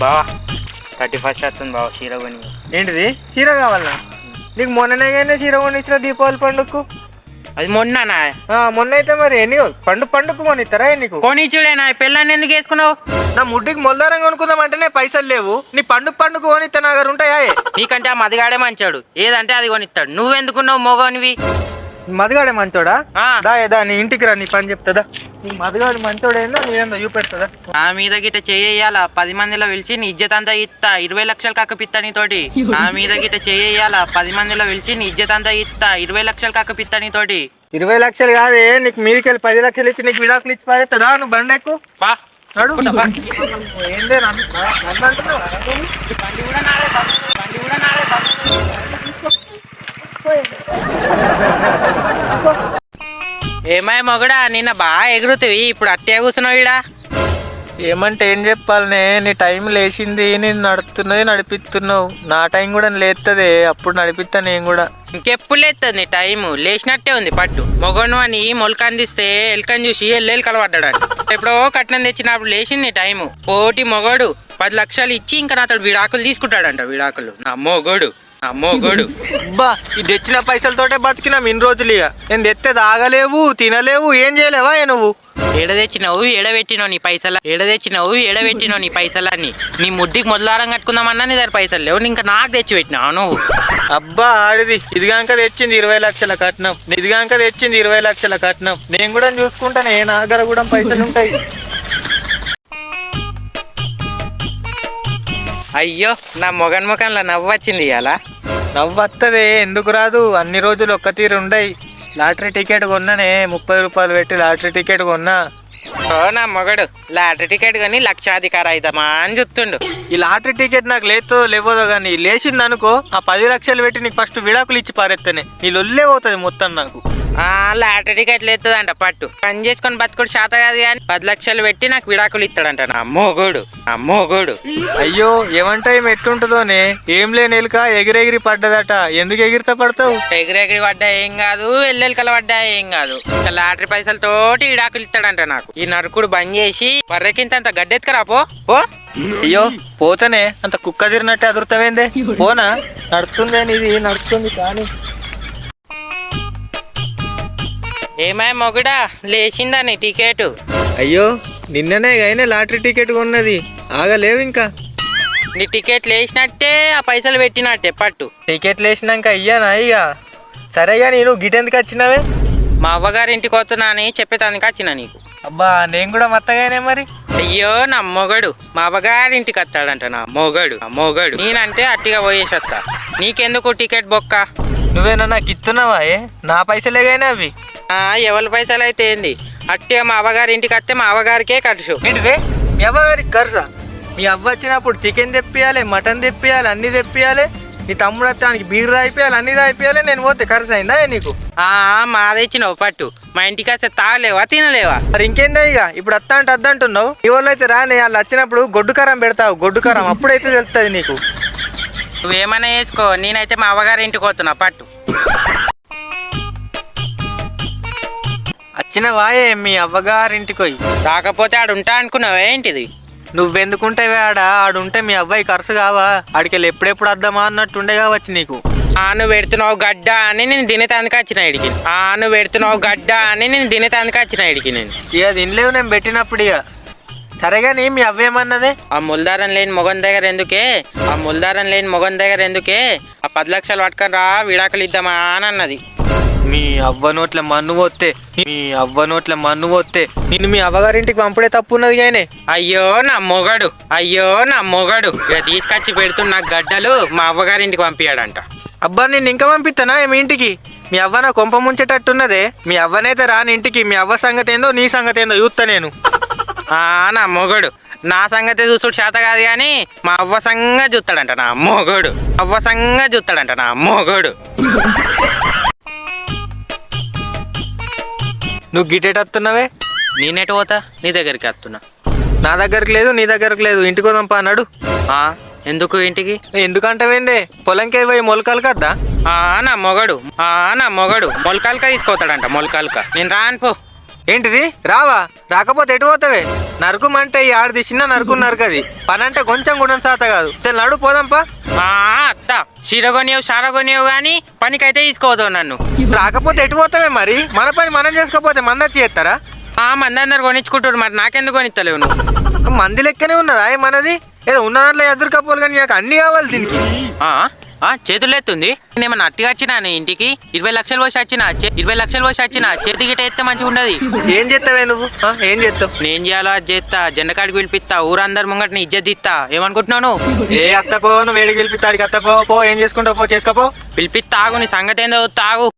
బావా 31st వస్తుంది బావ చీర కొని. ఏంటిది చీర కావాలనా? నీకు మొన్ననే కానీ చీర కొనిచ్చిన దీపావళి పండుగకు. అది మొన్ననా? మొన్న అయితే మరి ఎన్ని పండుగకు కొనిస్తారా నీకు? కొనిచ్చుడే నా పెళ్ళాన్ని ఎందుకు వేసుకున్నావు? నా ముడ్డికి మొల్దారం కొనుక్కుందాం అంటేనే పైసలు లేవు. నీ పండుగ కొనిస్తే నా దగ్గర ఉంటాయా? నీకంటే ఆ మదిగాడే మంచాడు, ఏదంటే అది కొనిస్తాడు. నువ్వెందుకున్నావు మోగోనివి? మదిగాడే మంచోడా? దా నీ ఇంటికి రా, నీ పని చెప్తుందా? నీ మదిగాడు మంచోడేందో నీదేందో చూపెడుతుందా? నా మీద గిట్ట చెయ్యాల 10 మందిలో పిలిచి నీ ఇజ్జత్ అంతా ఇస్తా, 20 లక్షలు కక్కపిత్తా నీతోటి. నా మీద గిట్ట చెయ్యాల 10 మందిలో పిలిచి నీ ఇజ్జత్ అంతా ఇస్తా, 20 లక్షలు కక్కపిత్తా నీతోటి. 20 లక్షలు కాదే, నీకు మీదికెళ్ళి 10 లక్షలు ఇచ్చి నీకు విడాకులు ఇచ్చి పారేస్తుందా? నువ్వు బండెక్కు ఏందే ఏమై మొగడా, నిన్న బాగా ఎగురుతావి, ఇప్పుడు అట్టే కూర్చున్నావు ఈడ. ఏమంటే ఏం చెప్పాలనే, నీ టైం లేచింది, నేను నడిపిస్తున్నావు. నా టైం కూడా లేస్తుంది, అప్పుడు నడిపిస్తా నేను కూడా. ఇంకెప్పుడు లేస్తుంది నీ టైము? లేచినట్టే ఉంది పట్టు. మొగను అని మొలక అందిస్తే ఎల్కని చూసి ఎల్లేలు కలవడ్డాడు. ఎప్పుడో కట్నం తెచ్చినప్పుడు లేచింది నీ టైము. పోటీ మొగడు 10 లక్షలు ఇచ్చి ఇంకా నాతో విడాకులు తీసుకుంటాడంట. విడాకులు నా మొగడు. బా, ఇది తెచ్చిన పైసలతోటే బతికినాం ఇన్ని రోజులు. ఇక నేను తెస్తే తాగలేవు, తినలేవు, ఏం చేయలేవా నువ్వు? ఎడదెచ్చినావు ఎడబెట్టినావు నీ పైసలని. నీ ముడ్డికి మొదలారం కట్టుకుందామన్నా నీ దగ్గర పైసలు లేవు, ఇంకా నాకు తెచ్చి పెట్టినావు నువ్వు. అబ్బా ఆడిది ఇదిగాక తెచ్చింది 20 లక్షల కట్నం. నేను కూడా చూసుకుంటానే, నా దగ్గర కూడా పైసలు ఉంటాయి. అయ్యో, నా మొగన్ ముఖంలో నవ్వు వచ్చింది ఇవాళ. నవ్వు వస్తుంది, ఎందుకు రాదు? అన్ని రోజులు ఒక్క తీరు ఉండయి. లాటరీ టికెట్ కొన్నానే, 30 రూపాయలు పెట్టి లాటరీ టికెట్ కొన్నా. ఓ నా మొగడు, లాటరీ టికెట్ కొని లక్షాధికారి అవుతామా అని చూస్తుండు. ఈ లాటరీ టికెట్ నాకు లేవదో కానీ లేచింది అనుకో, ఆ 10 లక్షలు పెట్టి నీకు ఫస్ట్ విడాకులు ఇచ్చి పారేస్తేనే నీ లొల్లే పోతుంది మొత్తం నాకు. లాటరీ టికెట్ లేదంట పట్టు. పని చేసుకొని బతుకుడు శాత కాదు కానీ 10 లక్షలు పెట్టి నాకు విడాకులు ఇస్తాడంట నా మొగోడు. అయ్యో, ఏమంటాయి ఎట్లుంటుందోనే, ఏం లేని ఎలుక ఎగిరెగిరి పడ్డదట. ఎందుకు ఎగిరితే పడతావు? ఎగిరెగిరి పడ్డా ఏం కాదు, ఎల్లెలికల పడ్డా ఏం కాదు. లాటరీ పైసలతోటి విడాకులు ఇస్తాడంట నాకు. ఈ నరుకుడు బంద్ చేసి బర్రెకింత గడ్డెత్తుకరా పో. అయ్యో, పోతనే అంత కుక్క తిరినట్టే అదురుతావేందే? పోనా? నడుస్తుంది ఇది నడుస్తుంది కానీ. ఏమై మొగుడా, లేచిందా నీ టికెట్? అయ్యో, నిన్ననే అయినా లాటరీ టికెట్ కొన్నది, ఆగలేవు ఇంకా. నీ టికెట్ లేచినట్టే ఆ పైసలు పెట్టినట్టే పట్టు. టికెట్ లేచినాక అయ్యానా? ఇక సరేగా, నేను గిటెందుకు వచ్చినావే? మా అవ్వగారి ఇంటికి వస్తున్నా అని చెప్పేదానికి వచ్చిన నీకు. అబ్బా, నేను కూడా మత్తగానే మరి. అయ్యో నా మొగడు, మా అవ్వగారి ఇంటికి వస్తాడంట నా మొగడు. నేనంటే అట్టిగా పోయేసొస్తా. నీకెందుకు టికెట్ బొక్క? నువ్వేనా నాకు ఇస్తున్నావా? నా పైసలేగానే అవి. ఎవరి పైసలు అయితే ఏంది, అట్టిగా మా అవ్వగారి ఇంటికి వస్తే మా అవ్వగారికే ఖర్చు. ఏంటిదే మీ అవ్వగారికి ఖర్చా? మీ అవ్వ వచ్చినప్పుడు చికెన్ తెప్పియాలి, మటన్ తెప్పియాలి, అన్ని తెప్పియాలి. నీ తమ్ముడు వస్తానికి బీర్ రాయిపోయాలి, అన్ని రాయిపోయాలి. నేను పోతే ఖర్చు అయిందా నీకు? మాదేచ్చినావు పట్టు. మా ఇంటికి వస్తే తాగలేవా తినలేవా? మరి ఇంకేందా? ఇక ఇప్పుడు వస్తా అంటే వద్దంటున్నావు. ఈ వాళ్ళు అయితే రాని, వాళ్ళు వచ్చినప్పుడు గొడ్డు కారం పెడతావు. గొడ్డు కారం అప్పుడైతే తెలుస్తుంది నీకు. నువ్వేమైనా వేసుకో, నేనైతే మా అవ్వగారి ఇంటికి పోతున్నా పట్టు. వచ్చిన వాయే మీ అవ్వగారింటికి పోయి. కాకపోతే ఆడుంటా అనుకున్నావా ఏంటిది? నువ్వెందుకుంటావే ఆడుంటే మీ అబ్బాయి ఖర్చు కావా? ఆడికెళ్ళి ఎప్పుడెప్పుడు వద్దామా అన్నట్టుండే కావచ్చు నీకు. నువ్వు పెడుతున్నావు గడ్డ అని నేను దినేతానికి వచ్చిన ఇడికి. నేను ఇక తినలేవు నేను పెట్టినప్పుడు. ఇక సరేగాని మీ అవ్వేమన్నదే? ఆ ముల్దారం లేని మొగన్ దగ్గర ఎందుకే, ఆ 10 లక్షలు పట్టుకొని రా, విడాకులు ఇద్దామా అని అన్నది. మీ అవ్వ నోట్ల మన్ను పోతే నిన్ను మీ అవ్వగారింటికి పంపుడే తప్పు ఉన్నది కానీ. అయ్యో నా మొగడు ఇక తీసుకొచ్చి పెడుతున్న గడ్డలు మా అవ్వగారింటికి పంపించాడంట. అబ్బా, నేను ఇంకా పంపిస్తానా మీ ఇంటికి? మీ అవ్వ నా కొంప ముంచేటట్టున్నదే. మీ అవ్వనైతే రాని ఇంటికి. మీ అవ్వ సంగతి ఏందో నీ సంగతి ఏందో చూస్తా నేను. నా మొగడు నా సంగతే చూసుడు చేత కాదు కానీ మా అవ్వ సంగతి చూస్తాడంట నా మొగడు. నువ్వు గిటేట్ వస్తున్నావే? నేనేటి పోతా? నీ దగ్గరికి వస్తున్నా. నా దగ్గరకు లేదు, నీ దగ్గరకు లేదు. ఇంటికి వదాం పా అన్నాడు. ఎందుకు ఇంటికి? ఎందుకంటావేందే? పొలంకే పోయి మొలకలు కద్దా? నా మొగడు మొలకాలక తీసుకోతాడంట. నేను రాను పో. ఏంటిది రావా? రాకపోతే ఎటు పోతావే? నరుకుమంటే ఈ ఆడది చిన్న నరుకది పని అంటే కొంచెం కూడా సాత కాదు. నడు పోదాంపా. అత్త చీరగొనియవు సారగొనియవు గాని పనికైతే తీసుకోవద్దు నన్ను. రాకపోతే ఎటు పోతావే మరి? మన పని మనం చేసుకోపోతే మందచ్చి చేస్తారా? మంది అందరు కొనిచ్చుకుంటారు, మరి నాకెందుకు కొనిస్తలేవు నువ్వు? మంది లెక్కనే ఉన్నదా మనది? ఏదో ఉన్న దాంట్లో ఎదురుకపోలు కానీ నాకు అన్ని కావాలి దీనికి. చేతులు ఎత్తుంది. నేనేమన్నా అట్టిగా వచ్చినా ఇంటికి 20 లక్షలు పోసి వచ్చిన చేతి గిట ఎత్తే మంచిగా ఉండదు. ఏం చేస్తావే నువ్వు? ఏం చేస్తావు? నేను చేయాలో అది చేస్తా, జెండకాడికి పిలిపిస్తా, ఊరందరు ముంగట ఇజ్జత్ ఇస్తా. ఏమనుకుంటున్నాను? ఏ అత్తపో, నువ్వు వేడికి పిలిపిస్తాడికి అత్తపో. పో ఏం చేసుకుంటావు పో, చేసుకోపో. పిలిపిస్తా ఆగు, నీ సంగతి ఏందో తాగు.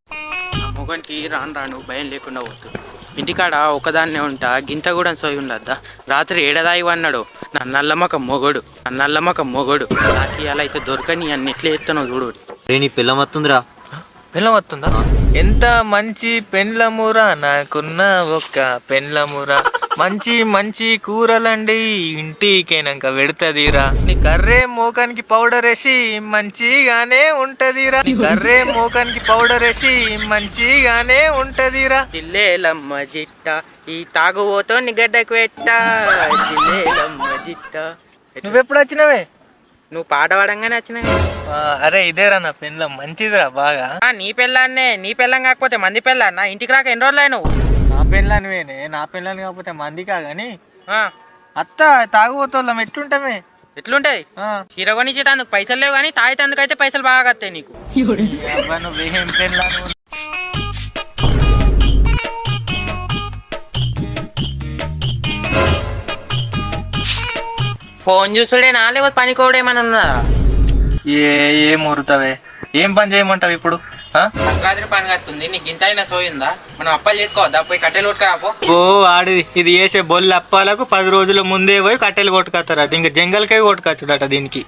మొగనికి రాను భయం లేకుండా పోతుంది. ఇంటికాడ ఒకదాన్నే ఉంటా, గింత కూడా సోయి ఉండద్దా? రాత్రి ఏడదాయి అన్నాడు నా నల్లమ్మక మొగడు నాకు ఇలా అయితే దొరకని అన్ని ఎట్లా ఎత్తానో చూడు. నీ పిల్లం వస్తుందిరా. పెళ్ళం వస్తుందా? ఎంత మంచి పెండ్లమురా నాకున్న ఒక్క పెండ్లమురా. మంచి మంచి కూరలండి ఇంటికేనాక పెడతదిరా. నీ కర్రే మోకానికి పౌడర్ వేసి మంచిగానే ఉంటదిరా. జిల్లేలమ్మ జిట్ట ఈ తాగుబోతో నిగడ్డకు పెట్ట. జిల్లేలమ్మ జిట్ట. నువ్వెప్పుడు వచ్చినవే? నువ్వు పాట పాడంగానే వచ్చినా. అరే ఇదేరా నా పెళ్ళం, మంచిదిరా బాగా. నీ పెళ్ళం కాకపోతే మంది పెళ్ళాన్నా? ఇంటికి రాక ఎన్ని రోజులు నువ్వు? నా పెళ్ళానివేనే, నా పెళ్ళాని కాకపోతే మంది కాగాని. అత్త తాగుబోతోళ్ళం ఎట్లుంటామే? ఎట్లుంటది? చీర కొనిచ్చేటందుకు పైసలు లేవు కానీ తాగేటందుకు అయితే పైసలు బాగా వస్తాయి నీకు. నువ్వేం పెళ్ళాను? ఫోన్ చూసుడేనా లేకపోతే పని కూడా ఏమన్నా ఉన్నదా? ఏం ఊరుతావే? ఏం పని చేయమంటావు ఇప్పుడు? సంక్రాంతి పని కడుతుంది, నీకు గింత అయినా సోయిందా? మనం అప్పాలు చేసుకోవద్దా? పోయి కట్టెలు కొట్టుకురాపో. ఆడిది ఇది వేసే బొల్లి అప్పాలకు 10 రోజుల ముందే పోయి కట్టెలు కొట్టుకొస్తారట. ఇంకా జంగల్కే కొట్టుకొచ్చుడట దీనికి.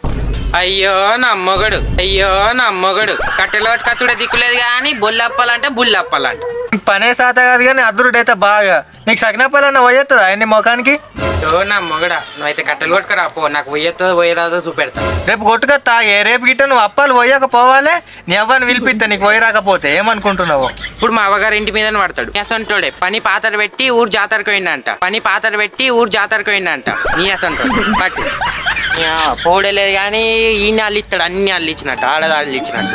అయ్యో నా మొగడు కట్టెలు కొట్టుకొచ్చుడే దిక్కులేదు కానీ బొల్లప్పాలంటే బుల్లప్పాలంట. పనే సాత కాదు కానీ అదురుడైతే బాగా. నీకు సగ్నపల్లన్న పోయేస్తుందా అన్ని ముఖానికి? నా మొగడా, నువ్వైతే కట్టెలు కొట్టుకురాపో, నాకు పోయేతో పోయేరాదో చూపెడతా. రేపు కొట్టుక తాగే, రేపు గిట్ట నువ్వు అప్పాలు పోయకపోవాలి. నీ అవ్వని పిలిపిస్తా నీకు పోయి రాకపోతే. ఏమనుకుంటున్నావు? ఇప్పుడు మా అవ్వగారు ఇంటి మీద పడతాడు. అసంటోడే పని పాతర పెట్టి ఊరు జాతరకు పోయిందంట. నీ అసంటోడు పట్టి పోడలేదు కానీ ఈయన అల్లు ఇస్తాడు, అన్ని అల్లు ఇచ్చినట్టు, ఆడదాళ్ళు ఇచ్చినట్టు.